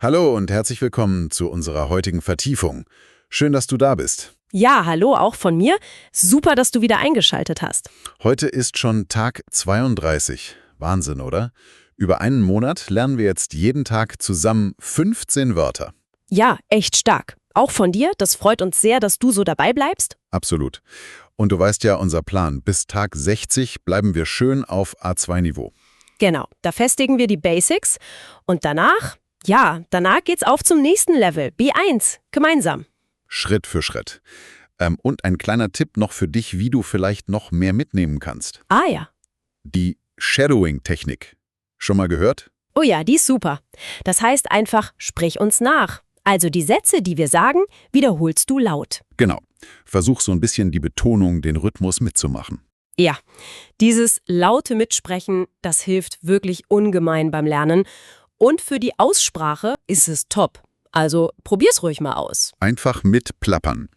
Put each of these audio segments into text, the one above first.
Hallo und herzlich willkommen zu unserer heutigen Vertiefung. Schön, dass du da bist. Ja, hallo, auch von mir. Super, dass du wieder eingeschaltet hast. Heute ist schon Tag 32. Wahnsinn, oder? Über einen Monat lernen wir jetzt jeden Tag zusammen 15 Wörter. Ja, echt stark. Auch von dir. Das freut uns sehr, dass du so dabei bleibst. Absolut. Und du weißt ja, unser Plan. Bis Tag 60 bleiben wir schön auf A2-Niveau. Genau, da festigen wir die Basics. Und danach geht's auf zum nächsten Level. B1, gemeinsam. Schritt für Schritt. Und ein kleiner Tipp noch für dich, wie du vielleicht noch mehr mitnehmen kannst. Ah ja. Die Shadowing-Technik. Schon mal gehört? Oh ja, die ist super. Das heißt einfach, sprich uns nach. Also die Sätze, die wir sagen, wiederholst du laut. Genau. Versuch so ein bisschen die Betonung, den Rhythmus mitzumachen. Ja, dieses laute Mitsprechen, das hilft wirklich ungemein beim Lernen. Und für die Aussprache ist es top. Also probier's ruhig mal aus. Einfach mitplappern.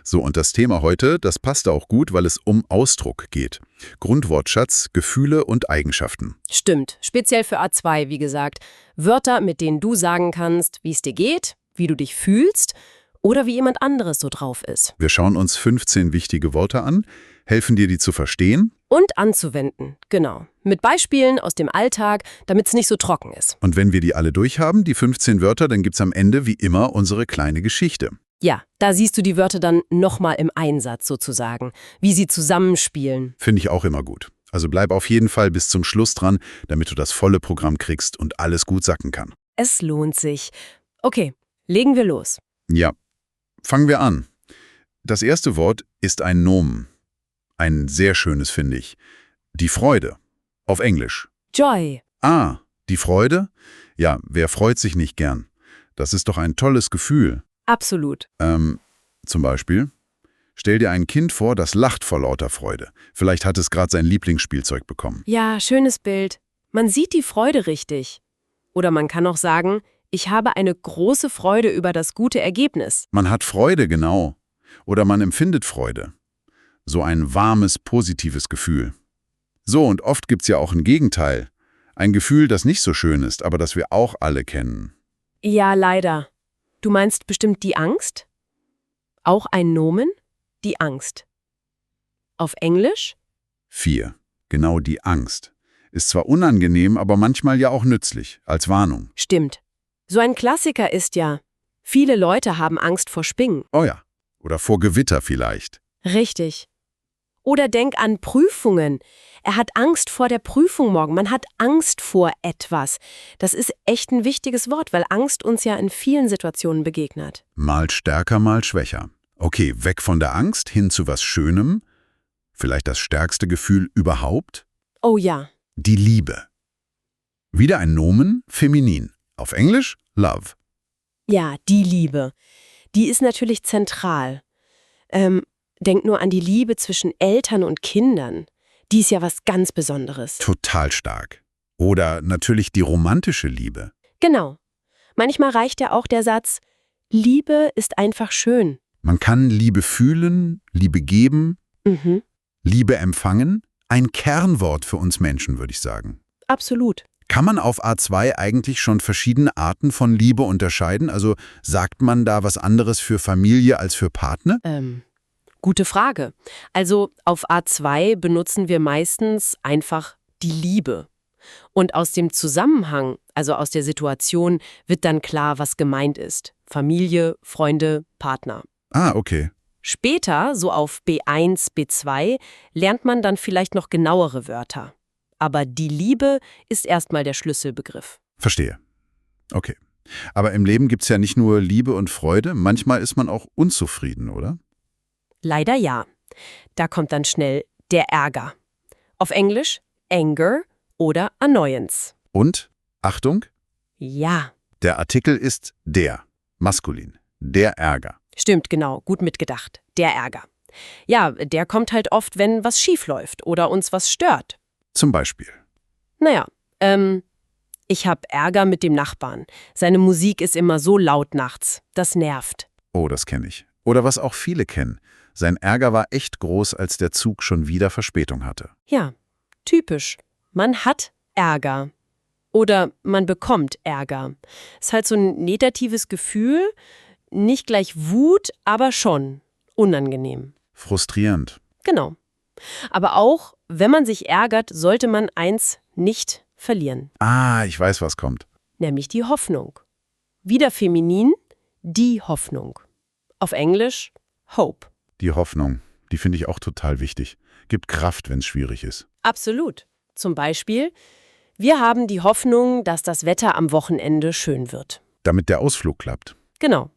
So, und das Thema heute, das passt auch gut, weil es um Ausdruck geht. Grundwortschatz, Gefühle und Eigenschaften. Stimmt, speziell für A2, wie gesagt. Wörter, mit denen du sagen kannst, wie es dir geht, wie du dich fühlst oder wie jemand anderes so drauf ist. Wir schauen uns 15 wichtige Worte an, helfen dir, die zu verstehen. Und anzuwenden, genau. Mit Beispielen aus dem Alltag, damit es nicht so trocken ist. Und wenn wir die alle durchhaben, die 15 Wörter, dann gibt's am Ende wie immer unsere kleine Geschichte. Ja, da siehst du die Wörter dann nochmal im Einsatz sozusagen, wie sie zusammenspielen. Finde ich auch immer gut. Also bleib auf jeden Fall bis zum Schluss dran, damit du das volle Programm kriegst und alles gut sacken kann. Es lohnt sich. Okay, legen wir los. Ja, fangen wir an. Das erste Wort ist ein Nomen. Ein sehr schönes, finde ich. Die Freude. Auf Englisch. Joy. Ah, die Freude? Ja, wer freut sich nicht gern? Das ist doch ein tolles Gefühl. Absolut. Zum Beispiel, stell dir ein Kind vor, das lacht vor lauter Freude. Vielleicht hat es gerade sein Lieblingsspielzeug bekommen. Ja, schönes Bild. Man sieht die Freude richtig. Oder man kann auch sagen, ich habe eine große Freude über das gute Ergebnis. Man hat Freude, genau. Oder man empfindet Freude. So ein warmes, positives Gefühl. So, und oft gibt's ja auch ein Gegenteil. Ein Gefühl, das nicht so schön ist, aber das wir auch alle kennen. Ja, leider. Du meinst bestimmt die Angst? Auch ein Nomen? Die Angst. Auf Englisch? 4. Genau die Angst. Ist zwar unangenehm, aber manchmal ja auch nützlich, als Warnung. Stimmt. So ein Klassiker ist ja, viele Leute haben Angst vor Spinnen. Oh ja. Oder vor Gewitter vielleicht. Richtig. Oder denk an Prüfungen. Er hat Angst vor der Prüfung morgen. Man hat Angst vor etwas. Das ist echt ein wichtiges Wort, weil Angst uns ja in vielen Situationen begegnet. Mal stärker, mal schwächer. Okay, weg von der Angst hin zu was Schönem. Vielleicht das stärkste Gefühl überhaupt? Oh ja. Die Liebe. Wieder ein Nomen, feminin. Auf Englisch, love. Ja, die Liebe. Die ist natürlich zentral. Denk nur an die Liebe zwischen Eltern und Kindern. Die ist ja was ganz Besonderes. Total stark. Oder natürlich die romantische Liebe. Genau. Manchmal reicht ja auch der Satz, Liebe ist einfach schön. Man kann Liebe fühlen, Liebe geben, Mhm, Liebe empfangen. Ein Kernwort für uns Menschen, würde ich sagen. absolut. Kann man auf A2 eigentlich schon verschiedene Arten von Liebe unterscheiden? Also sagt man da was anderes für Familie als für Partner? Gute Frage. Also auf A2 benutzen wir meistens einfach die Liebe. Und aus dem Zusammenhang, also aus der Situation, wird dann klar, was gemeint ist. Familie, Freunde, Partner. Ah, okay. Später, so auf B1, B2, lernt man dann vielleicht noch genauere Wörter. Aber die Liebe ist erstmal der Schlüsselbegriff. Verstehe. Okay. Aber im Leben gibt's ja nicht nur Liebe und Freude, manchmal ist man auch unzufrieden, oder? Leider ja. Da kommt dann schnell der Ärger. Auf Englisch Anger oder Annoyance. Und, Achtung, Ja, der Artikel ist der, maskulin, der Ärger. stimmt, genau, gut mitgedacht. Der Ärger. Ja, der kommt halt oft, wenn was schief läuft oder uns was stört. Zum Beispiel. Naja, ich hab Ärger mit dem Nachbarn. Seine Musik ist immer so laut nachts. Das nervt. Oh, das kenne ich. Oder was auch viele kennen. Sein Ärger war echt groß, als der Zug schon wieder Verspätung hatte. Ja, typisch. Man hat Ärger. Oder man bekommt Ärger. Ist halt so ein negatives Gefühl, nicht gleich Wut, aber schon unangenehm. Frustrierend. Genau. Aber auch, wenn man sich ärgert, sollte man eins nicht verlieren, Ah, ich weiß, was kommt. nämlich die Hoffnung. Wieder feminin, die Hoffnung. Auf Englisch Hope. Die Hoffnung, die finde ich auch total wichtig. Gibt Kraft, wenn es schwierig ist. Absolut. Zum Beispiel, wir haben die Hoffnung, dass das Wetter am Wochenende schön wird. Damit der Ausflug klappt. Genau.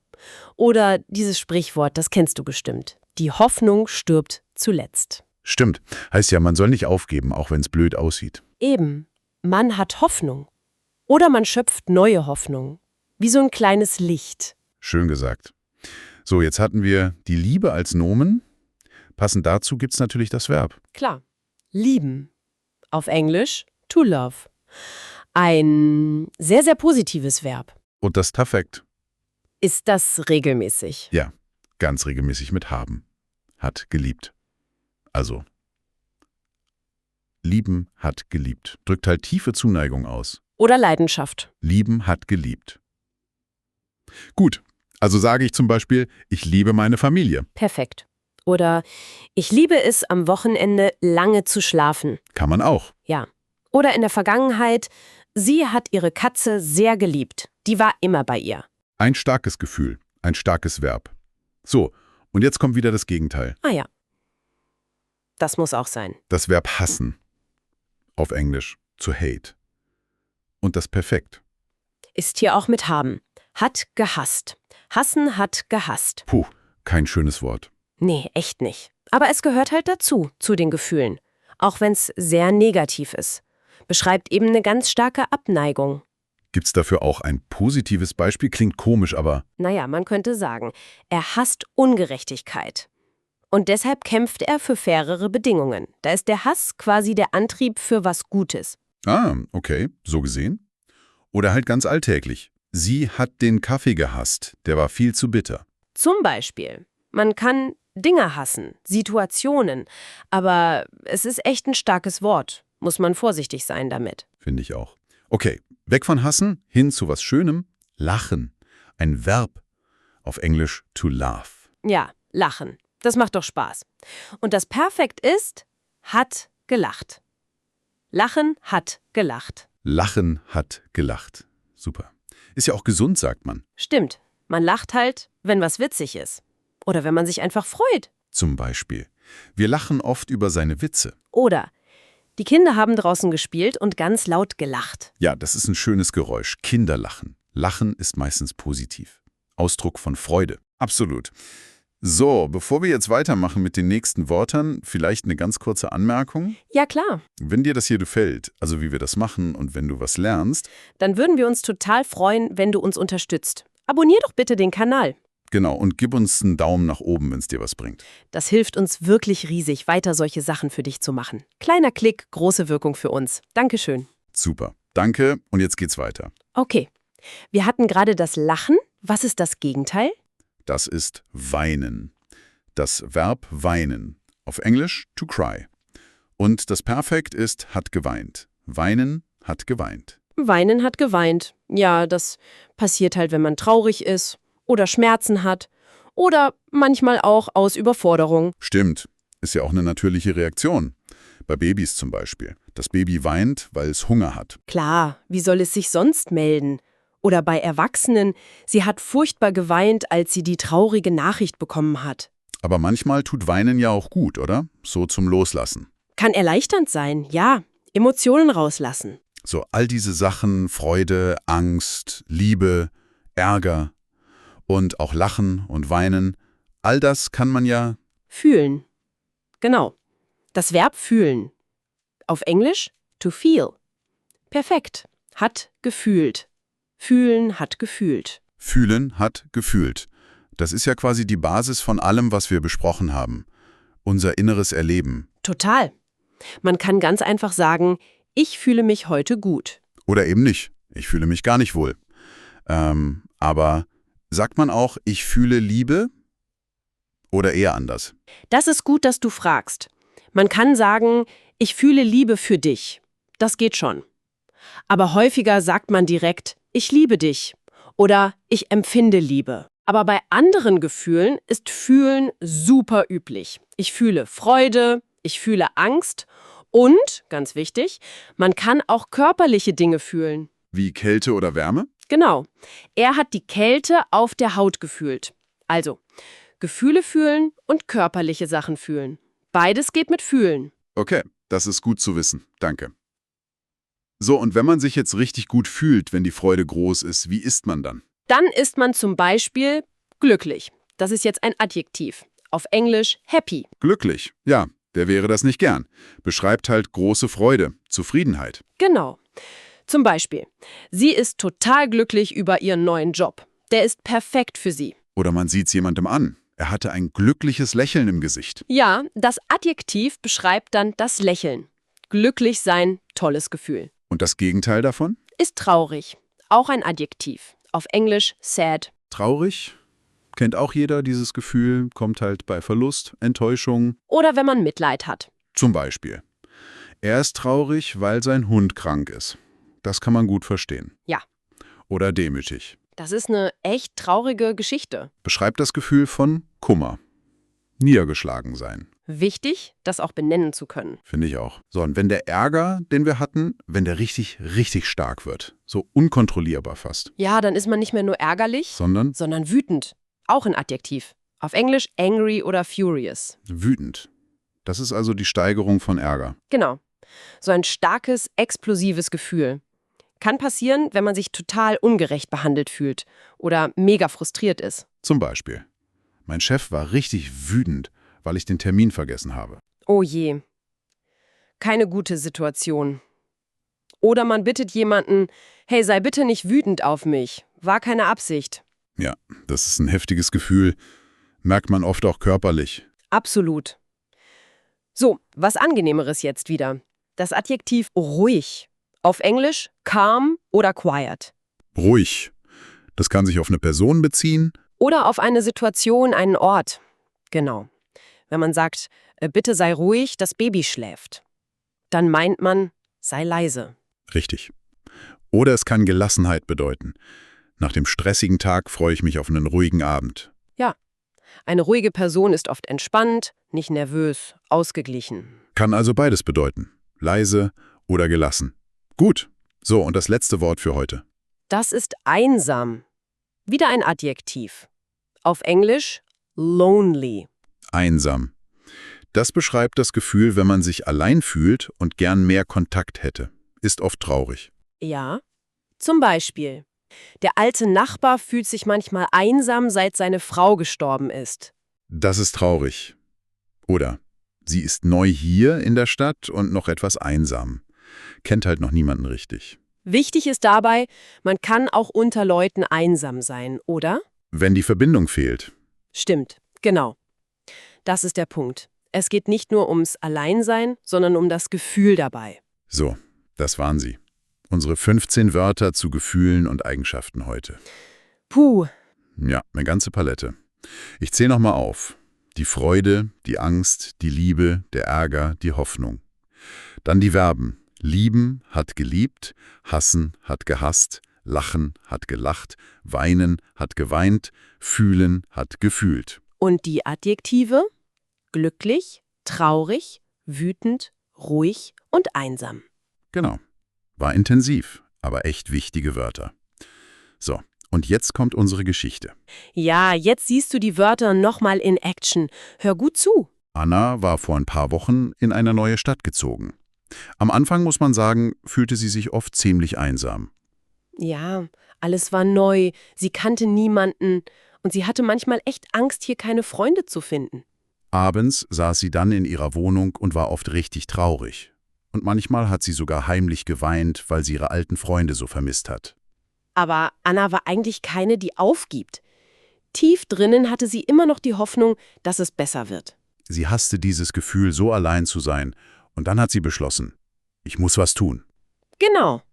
Oder dieses Sprichwort, das kennst du bestimmt. Die Hoffnung stirbt zuletzt. Stimmt. Heißt ja, man soll nicht aufgeben, auch wenn es blöd aussieht. Eben, man hat Hoffnung. Oder man schöpft neue Hoffnung. Wie so ein kleines Licht. Schön gesagt. So, jetzt hatten wir die Liebe als Nomen. Passend dazu gibt's natürlich das Verb. Klar. Lieben. Auf Englisch to love. Ein sehr, sehr positives Verb. Und das Perfekt. Ist das regelmäßig? Ja, ganz regelmäßig mit haben. Hat geliebt. Also, lieben hat geliebt. Drückt halt tiefe Zuneigung aus. Oder Leidenschaft? Lieben hat geliebt. Gut, also sage ich zum Beispiel, ich liebe meine Familie. Perfekt. Oder ich liebe es, am Wochenende lange zu schlafen. Kann man auch. Ja. Oder in der Vergangenheit, sie hat ihre Katze sehr geliebt. Die war immer bei ihr. Ein starkes Gefühl, ein starkes Verb. So, und jetzt kommt wieder das Gegenteil. Ah ja. Das muss auch sein. Das Verb hassen. Auf Englisch to hate. Und das Perfekt. Ist hier auch mit haben. Hat gehasst. Hassen hat gehasst. Puh, kein schönes Wort. Nee, echt nicht. Aber es gehört halt dazu, zu den Gefühlen. Auch wenn es sehr negativ ist. Beschreibt eben eine ganz starke Abneigung. Gibt's dafür auch ein positives Beispiel? Klingt komisch, aber Naja, man könnte sagen, er hasst Ungerechtigkeit. Und deshalb kämpft er für fairere Bedingungen. Da ist der Hass quasi der Antrieb für was Gutes. okay, so gesehen. Oder halt ganz alltäglich. Sie hat den Kaffee gehasst, der war viel zu bitter. Zum Beispiel, man kann Dinge hassen, Situationen, aber es ist echt ein starkes Wort. Muss man vorsichtig sein damit. Finde ich auch. Okay, weg von hassen, hin zu was Schönem. Lachen. Ein Verb. Auf Englisch to laugh. Ja, lachen. Das macht doch Spaß. Und das Perfekt ist, hat gelacht. Lachen hat gelacht. Lachen hat gelacht. Super. Ist ja auch gesund, sagt man. Stimmt. Man lacht halt, wenn was witzig ist. Oder wenn man sich einfach freut. Zum Beispiel. Wir lachen oft über seine Witze. Oder die Kinder haben draußen gespielt und ganz laut gelacht. Ja, das ist ein schönes Geräusch. Kinderlachen. Lachen ist meistens positiv. Ausdruck von Freude. Absolut. So, bevor wir jetzt weitermachen mit den nächsten Wörtern, vielleicht eine ganz kurze Anmerkung. Ja klar, Wenn dir das hier gefällt, also wie wir das machen und wenn du was lernst, dann würden wir uns total freuen, wenn du uns unterstützt. Abonnier doch bitte den Kanal. genau, und gib uns einen Daumen nach oben, wenn es dir was bringt. Das hilft uns wirklich riesig, weiter solche Sachen für dich zu machen. Kleiner Klick, große Wirkung für uns. Dankeschön. Super. Danke und jetzt geht's weiter. Okay, wir hatten gerade das Lachen. Was ist das Gegenteil? Das ist weinen. Das Verb weinen. Auf Englisch to cry. Und das Perfekt ist hat geweint. Weinen hat geweint. Weinen hat geweint. Ja, das passiert halt, wenn man traurig ist oder Schmerzen hat oder manchmal auch aus Überforderung. Stimmt. Ist ja auch eine natürliche Reaktion. Bei Babys zum Beispiel. Das Baby weint, weil es Hunger hat. Klar, wie soll es sich sonst melden? Oder bei Erwachsenen, sie hat furchtbar geweint, als sie die traurige Nachricht bekommen hat. Aber manchmal tut Weinen ja auch gut, oder? So zum Loslassen. Kann erleichternd sein, ja. Emotionen rauslassen. So all diese Sachen, Freude, Angst, Liebe, Ärger und auch Lachen und Weinen, all das kann man ja... Fühlen. Genau. Das Verb fühlen. Auf Englisch to feel. Perfekt. Hat gefühlt. Fühlen hat gefühlt. Fühlen hat gefühlt. Das ist ja quasi die Basis von allem, was wir besprochen haben. Unser inneres Erleben. Total. Man kann ganz einfach sagen, ich fühle mich heute gut. Oder eben nicht. Ich fühle mich gar nicht wohl. Aber sagt man auch, ich fühle Liebe? Oder eher anders? Das ist gut, dass du fragst. Man kann sagen, ich fühle Liebe für dich. Das geht schon. Aber häufiger sagt man direkt, ich liebe dich oder ich empfinde Liebe. Aber bei anderen Gefühlen ist Fühlen super üblich. Ich fühle Freude, ich fühle Angst und, ganz wichtig, man kann auch körperliche Dinge fühlen. Wie Kälte oder Wärme? Genau. Er hat die Kälte auf der Haut gefühlt. Also, Gefühle fühlen und körperliche Sachen fühlen. Beides geht mit Fühlen. Okay, das ist gut zu wissen. Danke. So, und wenn man sich jetzt richtig gut fühlt, wenn die Freude groß ist, wie ist man dann? Dann ist man zum Beispiel glücklich. Das ist jetzt ein Adjektiv. Auf Englisch happy. Glücklich. Ja, wer wäre das nicht gern? Beschreibt halt große Freude, Zufriedenheit. Genau. Zum Beispiel, sie ist total glücklich über ihren neuen Job. Der ist perfekt für sie. Oder man sieht's jemandem an. Er hatte ein glückliches Lächeln im Gesicht. Ja, das Adjektiv beschreibt dann das Lächeln. Glücklich sein, tolles Gefühl. Und das Gegenteil davon? Ist traurig. Auch ein Adjektiv. Auf Englisch sad. Traurig? Kennt auch jeder dieses Gefühl, kommt halt bei Verlust, Enttäuschung. Oder wenn man Mitleid hat. Zum Beispiel. Er ist traurig, weil sein Hund krank ist. Das kann man gut verstehen. Ja. Oder demütig. Das ist eine echt traurige Geschichte. Beschreibt das Gefühl von Kummer. Niedergeschlagen sein. Wichtig, das auch benennen zu können. Finde ich auch. So, und wenn der Ärger, den wir hatten, wenn der richtig, richtig stark wird, so unkontrollierbar fast, Ja, dann ist man nicht mehr nur ärgerlich, sondern sondern wütend. Auch ein Adjektiv. Auf Englisch angry oder furious. wütend. Das ist also die Steigerung von Ärger. Genau. So ein starkes, explosives Gefühl. Kann passieren, wenn man sich total ungerecht behandelt fühlt oder mega frustriert ist. Zum Beispiel. Mein Chef war richtig wütend, weil ich den Termin vergessen habe. Oh je. Keine gute Situation. Oder man bittet jemanden, hey, sei bitte nicht wütend auf mich. War keine Absicht. Ja, das ist ein heftiges Gefühl. Merkt man oft auch körperlich. Absolut. So, was Angenehmeres jetzt wieder. Das Adjektiv ruhig. Auf Englisch calm oder quiet. Ruhig. Das kann sich auf eine Person beziehen. Oder auf eine Situation, einen Ort. Genau. Wenn man sagt, bitte sei ruhig, das Baby schläft. Dann meint man, sei leise. Richtig. Oder es kann Gelassenheit bedeuten. Nach dem stressigen Tag freue ich mich auf einen ruhigen Abend. Ja. Eine ruhige Person ist oft entspannt, nicht nervös, ausgeglichen. Kann also beides bedeuten. Leise oder gelassen. Gut. So, und das letzte Wort für heute. Das ist einsam. Wieder ein Adjektiv. Auf Englisch lonely. Einsam. Das beschreibt das Gefühl, wenn man sich allein fühlt und gern mehr Kontakt hätte. Ist oft traurig. Ja. Zum Beispiel. Der alte Nachbar fühlt sich manchmal einsam, seit seine Frau gestorben ist. Das ist traurig. Oder sie ist neu hier in der Stadt und noch etwas einsam. Kennt halt noch niemanden richtig. Wichtig ist dabei, man kann auch unter Leuten einsam sein, oder? Wenn die Verbindung fehlt. Stimmt, genau. Das ist der Punkt. Es geht nicht nur ums Alleinsein, sondern um das Gefühl dabei. So, das waren sie. Unsere 15 Wörter zu Gefühlen und Eigenschaften heute. Puh, Ja, eine ganze Palette. Ich zähle nochmal auf. Die Freude, die Angst, die Liebe, der Ärger, die Hoffnung. Dann die Verben. Lieben hat geliebt, hassen hat gehasst, lachen hat gelacht, weinen hat geweint, fühlen hat gefühlt. und die Adjektive? Glücklich, traurig, wütend, ruhig und einsam. Genau. War intensiv, aber echt wichtige Wörter. So, und jetzt kommt unsere Geschichte. Ja, jetzt siehst du die Wörter nochmal in Action. Hör gut zu. Anna war vor ein paar Wochen in eine neue Stadt gezogen. Am Anfang, muss man sagen, fühlte sie sich oft ziemlich einsam. Ja, alles war neu, sie kannte niemanden und sie hatte manchmal echt Angst, hier keine Freunde zu finden. Abends saß sie dann in ihrer Wohnung und war oft richtig traurig. Und manchmal hat sie sogar heimlich geweint, weil sie ihre alten Freunde so vermisst hat. Aber Anna war eigentlich keine, die aufgibt. Tief drinnen hatte sie immer noch die Hoffnung, dass es besser wird. Sie hasste dieses Gefühl, so allein zu sein. Und dann hat sie beschlossen, ich muss was tun. Genau.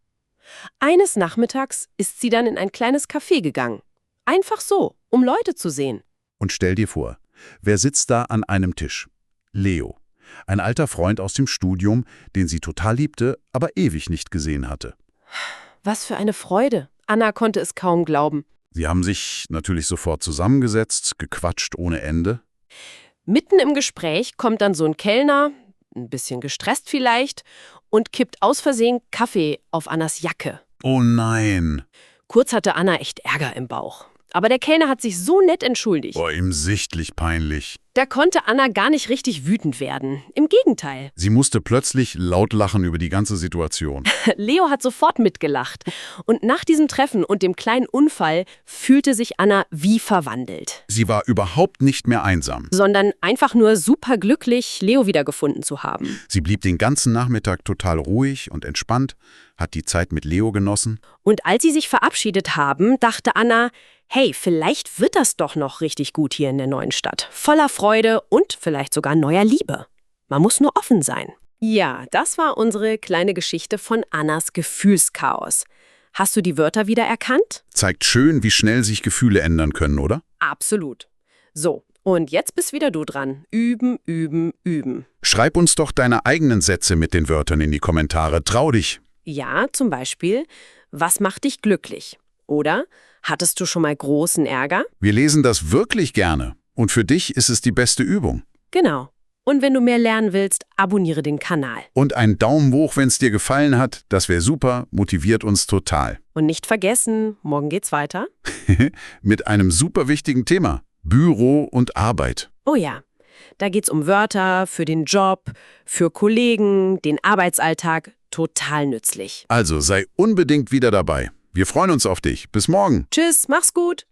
Eines Nachmittags ist sie dann in ein kleines Café gegangen. Einfach so, um Leute zu sehen. Und stell dir vor, wer sitzt da an einem Tisch? Leo, ein alter Freund aus dem Studium, den sie total liebte, aber ewig nicht gesehen hatte. Was für eine Freude. Anna konnte es kaum glauben. Sie haben sich natürlich sofort zusammengesetzt, gequatscht ohne Ende. Mitten im Gespräch kommt dann so ein Kellner, ein bisschen gestresst vielleicht, und kippt aus Versehen Kaffee auf Annas Jacke. Oh nein. Kurz hatte Anna echt Ärger im Bauch. Aber der Kellner hat sich so nett entschuldigt. Boah, ihm sichtlich peinlich. Da konnte Anna gar nicht richtig wütend werden. Im Gegenteil. Sie musste plötzlich laut lachen über die ganze Situation. Leo hat sofort mitgelacht. Und nach diesem Treffen und dem kleinen Unfall fühlte sich Anna wie verwandelt. Sie war überhaupt nicht mehr einsam. Sondern einfach nur superglücklich, Leo wiedergefunden zu haben. Sie blieb den ganzen Nachmittag total ruhig und entspannt, hat die Zeit mit Leo genossen. Und als sie sich verabschiedet haben, dachte Anna, hey, vielleicht wird das doch noch richtig gut hier in der neuen Stadt. Voller Freude und vielleicht sogar neuer Liebe. Man muss nur offen sein. Ja, das war unsere kleine Geschichte von Annas Gefühlschaos. Hast du die Wörter wieder erkannt? Zeigt schön, wie schnell sich Gefühle ändern können, oder? Absolut. So, und jetzt bist wieder du dran. Üben, üben, üben. Schreib uns doch deine eigenen Sätze mit den Wörtern in die Kommentare. Trau dich. Ja, zum Beispiel, was macht dich glücklich? Oder hattest du schon mal großen Ärger? Wir lesen das wirklich gerne. Und für dich ist es die beste Übung. Genau. Und wenn du mehr lernen willst, abonniere den Kanal. Und einen Daumen hoch, wenn es dir gefallen hat. Das wäre super, motiviert uns total. Und nicht vergessen, morgen geht's weiter. Mit einem super wichtigen Thema. Büro und Arbeit. Oh ja, da geht's um Wörter für den Job, für Kollegen, den Arbeitsalltag. Total nützlich. Also sei unbedingt wieder dabei. Wir freuen uns auf dich. Bis morgen. Tschüss, mach's gut.